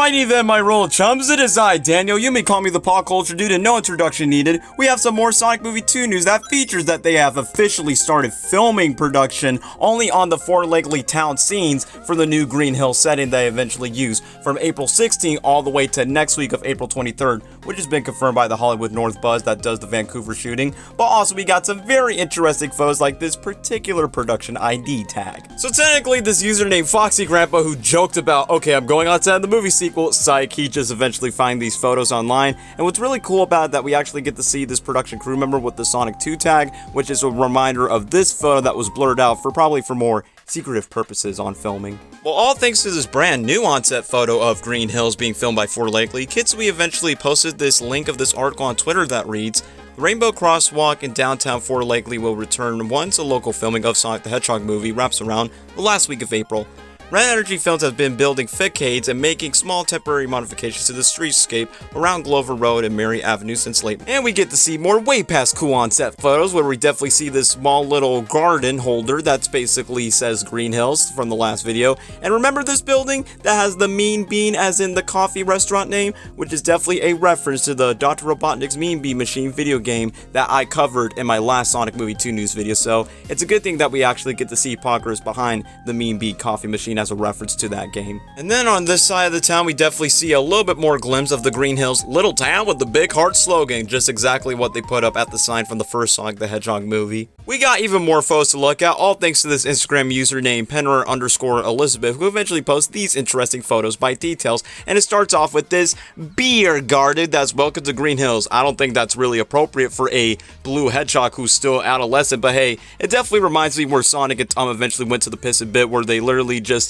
Alrighty then, my royal chums, it is I, Daniel. You may call me the pop culture dude and no introduction needed. We have some more Sonic Movie 2 news that features that they have officially started filming production only on the Fort Langley town scenes for the new Green Hill setting they eventually use from April 16th all the way to next week of April 23rd, which has been confirmed by the Hollywood North Buzz that does the Vancouver shooting. But also we got some very interesting photos like this particular production ID tag. So technically this user named Foxy Grandpa who joked about, okay, I'm going on set in the movie sequel, psych, he just eventually find these photos online. And what's really cool about it that we actually get to see this production crew member with the Sonic 2 tag, which is a reminder of this photo that was blurred out for probably for more secretive purposes on filming. Well, all thanks to this brand new on-set photo of Green Hills being filmed by Fort Langley, Kitsui eventually posted this link of this article on Twitter that reads, "The Rainbow Crosswalk in downtown Fort Langley will return once a local filming of Sonic the Hedgehog movie wraps around the last week of April. Red Energy Films has been building facades and making small temporary modifications to the streetscape around Glover Road and Mary Avenue since late. And we get to see more way past cool on-set photos where we definitely see this small little garden holder that's basically says Green Hills from the last video. And remember this building that has the Mean Bean as in the coffee restaurant name, which is definitely a reference to the Dr. Robotnik's Mean Bean Machine video game that I covered in my last Sonic Movie 2 news video. So it's a good thing that we actually get to see Poggers behind the Mean Bean coffee machine as a reference to that game. And then on this side of the town, we definitely see a little bit more glimpse of the Green Hills Little Town with the Big Heart slogan, just exactly what they put up at the sign from the first Sonic the Hedgehog movie. We got even more photos to look at, all thanks to this Instagram user named Penner_Elizabeth, who eventually posts these interesting photos by details. And it starts off with this beer garden that's welcome to Green Hills. I don't think that's really appropriate for a blue hedgehog who's still adolescent, but hey, it definitely reminds me where Sonic and Tom eventually went to the piss a bit, where they literally just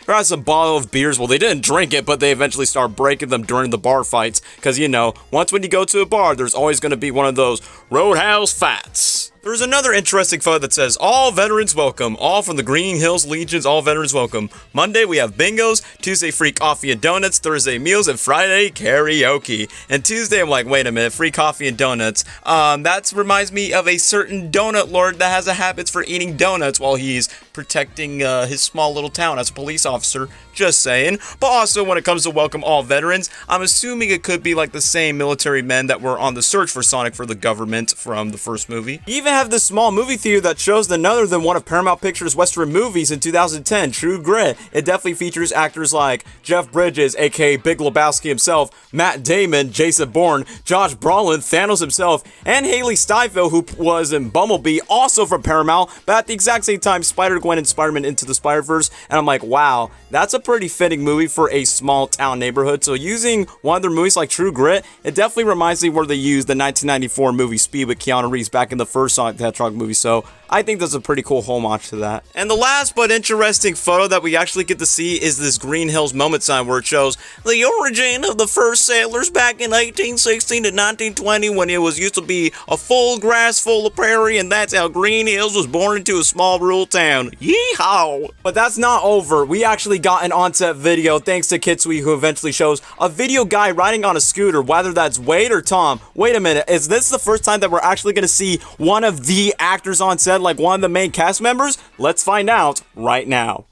grabbed some bottle of beers. Well, they didn't drink it, but they eventually start breaking them during the bar fights, because you know, once when you go to a bar, there's always going to be one of those roadhouse fights. There's another interesting photo that says, all veterans welcome, all from the Green Hills Legions, all veterans welcome. Monday we have bingos, Tuesday free coffee and donuts, Thursday meals, and Friday karaoke. And Tuesday I'm like, wait a minute, free coffee and donuts. That reminds me of a certain donut lord that has a habit for eating donuts while he's protecting his small little town as a police officer, just saying. But also when it comes to welcome all veterans, I'm assuming it could be like the same military men that were on the search for Sonic for the government from the first movie. Even have this small movie theater that shows none other than one of Paramount Pictures' Western movies in 2010, True Grit. It definitely features actors like Jeff Bridges, aka Big Lebowski himself, Matt Damon, Jason Bourne, Josh Brolin, Thanos himself, and Haley Steinfeld, who was in Bumblebee, also from Paramount, but at the exact same time, Spider-Gwen and Spider-Man Into the Spider-Verse. And I'm like, wow, that's a pretty fitting movie for a small town neighborhood. So using one of their movies like True Grit, it definitely reminds me where they used the 1994 movie Speed with Keanu Reeves back in the first Sonic the Hedgehog movie. So I think that's a pretty cool homage to that. And the last but interesting photo that we actually get to see is this Green Hills moment sign where it shows the origin of the first settlers back in 1816 to 1920 when it was used to be a full grass full of prairie, and that's how Green Hills was born into a small rural town. Yeehaw! But that's not over. We actually got an on-set video thanks to Kitsui, who eventually shows a video guy riding on a scooter, whether that's Wade or Tom. Wait a minute, is this the first time that we're actually going to see one of the actors on set, like one of the main cast members? Let's find out right now.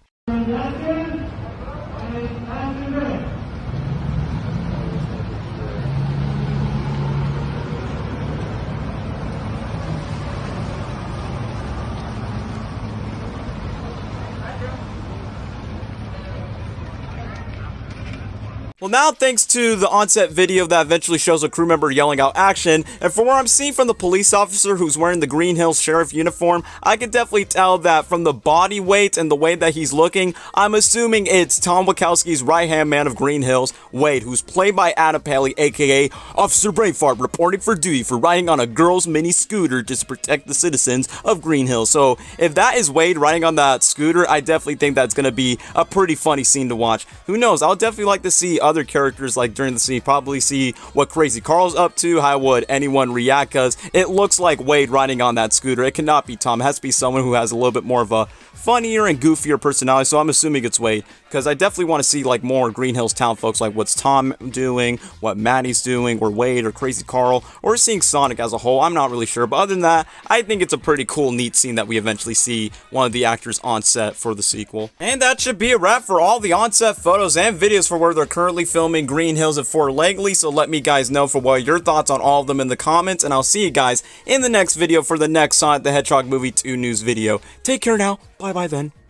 Well, now thanks to the on-set video that eventually shows a crew member yelling out action, and from what I'm seeing from the police officer who's wearing the Green Hills Sheriff uniform, I can definitely tell that from the body weight and the way that he's looking, I'm assuming it's Tom Wachowski's right-hand man of Green Hills, Wade, who's played by Adam Pally, aka Officer Braveheart, reporting for duty for riding on a girl's mini scooter just to protect the citizens of Green Hills. So if that is Wade riding on that scooter, I definitely think that's going to be a pretty funny scene to watch. Who knows, I'll definitely like to see other characters like during the scene, probably see what Crazy Carl's up to, how would anyone react, because it looks like Wade riding on that scooter. It cannot be Tom. It has to be someone who has a little bit more of a funnier and goofier personality, so I'm assuming it's Wade, because I definitely want to see like more Green Hills town folks, like what's Tom doing, what Maddie's doing, or Wade, or Crazy Carl, or seeing Sonic as a whole. I'm not really sure, but other than that, I think it's a pretty cool, neat scene that we eventually see one of the actors on set for the sequel. And that should be a wrap for all the on-set photos and videos for where they're currently currently filming Green Hills at Fort Langley, so let me guys know for what your thoughts on all of them in the comments, and I'll see you guys in the next video for the next Sonic the Hedgehog movie 2 news video. Take care now. Bye bye then.